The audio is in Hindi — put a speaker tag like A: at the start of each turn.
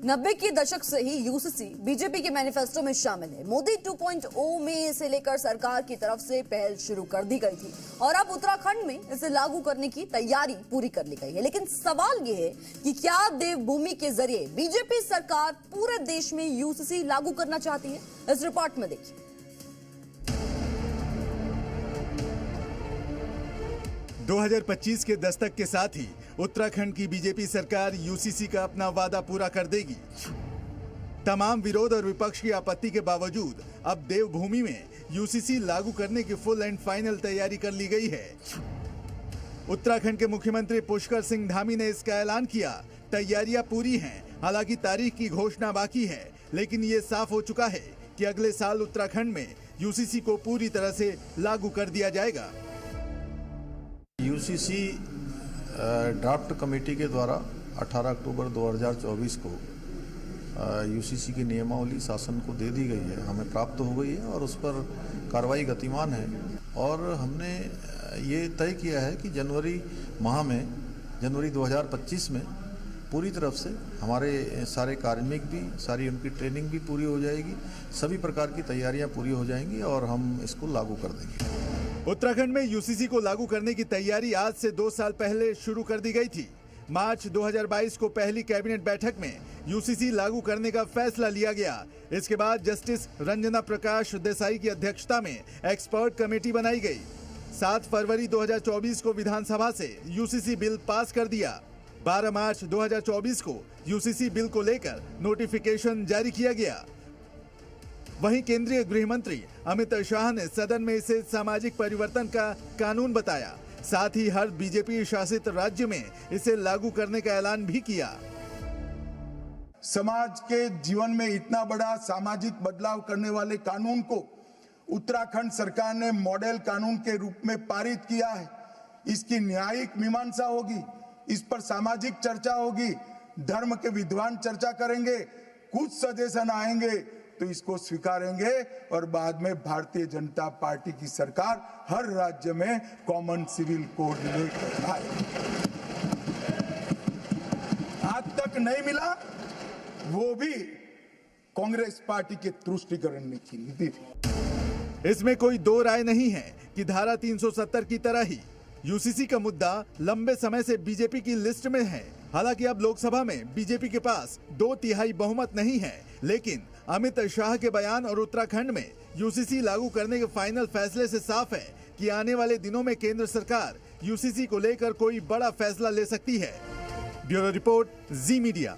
A: 90 के दशक से ही यूसीसी बीजेपी के मैनिफेस्टो में शामिल है। मोदी 2.0 में इसे लेकर सरकार की तरफ से पहल शुरू कर दी गई थी और अब उत्तराखंड में इसे लागू करने की तैयारी पूरी कर ली गई है। लेकिन सवाल यह है कि क्या देवभूमि के जरिए बीजेपी सरकार पूरे देश में यूसीसी लागू करना चाहती है? इस रिपोर्ट में देखिए।
B: दो 2025 के दस्तक के साथ ही उत्तराखंड की बीजेपी सरकार यूसीसी का अपना वादा पूरा कर देगी। तमाम विरोध और विपक्ष की आपत्ति के बावजूद अब देवभूमि में यूसीसी लागू करने की फुल एंड फाइनल तैयारी कर ली गई है। उत्तराखंड के मुख्यमंत्री पुष्कर सिंह धामी ने इसका ऐलान किया। तैयारियां पूरी हैं, हालांकि तारीख की घोषणा बाकी है, लेकिन ये साफ हो चुका है कि अगले साल उत्तराखंड में यूसीसी को पूरी तरह से लागू कर दिया जाएगा।
C: यूसीसी ड्राफ्ट कमेटी के द्वारा 18 अक्टूबर 2024 को यूसीसी की नियमावली शासन को दे दी गई है, हमें प्राप्त हो गई है और उस पर कार्रवाई गतिमान है। और हमने ये तय किया है कि जनवरी 2025 में पूरी तरफ से हमारे सारे कार्मिक भी, सारी उनकी ट्रेनिंग भी पूरी हो जाएगी, सभी प्रकार की तैयारियां पूरी हो जाएंगी और हम इसको लागू कर देंगे।
B: उत्तराखंड में यूसीसी को लागू करने की तैयारी आज से 2 साल पहले शुरू कर दी गई थी। मार्च 2022 को पहली कैबिनेट बैठक में यूसीसी लागू करने का फैसला लिया गया। इसके बाद जस्टिस रंजना प्रकाश देसाई की अध्यक्षता में एक्सपर्ट कमेटी बनाई गई। 7 फरवरी 2024 को विधानसभा से यूसीसी बिल पास कर दिया। 12 मार्च 2024 को यूसीसी बिल को लेकर नोटिफिकेशन जारी किया गया। वहीं केंद्रीय गृह मंत्री अमित शाह ने सदन में इसे सामाजिक परिवर्तन का कानून बताया। साथ ही हर बीजेपी शासित राज्य में इसे लागू करने का ऐलान भी किया।
D: समाज के जीवन में इतना बड़ा सामाजिक बदलाव करने वाले कानून को उत्तराखंड सरकार ने मॉडल कानून के रूप में पारित किया है। इसकी न्यायिक मीमांसा होगी, इस पर सामाजिक चर्चा होगी, धर्म के विद्वान चर्चा करेंगे, कुछ सजेशन आएंगे तो इसको स्वीकारेंगे और बाद में भारतीय जनता पार्टी की सरकार हर राज्य में कॉमन सिविल कोड लेकर आएगी। आज तक नहीं मिला, वो भी कांग्रेस पार्टी के तुष्टीकरण की नीति थी।
B: इसमें कोई दो राय नहीं है कि धारा 370 की तरह ही यूसीसी का मुद्दा लंबे समय से बीजेपी की लिस्ट में है। हालांकि अब लोकसभा में बीजेपी के पास 2/3 बहुमत नहीं है, लेकिन अमित शाह के बयान और उत्तराखंड में यूसीसी लागू करने के फाइनल फैसले से साफ है कि आने वाले दिनों में केंद्र सरकार यूसीसी को लेकर कोई बड़ा फैसला ले सकती है। ब्यूरो रिपोर्ट, जी मीडिया।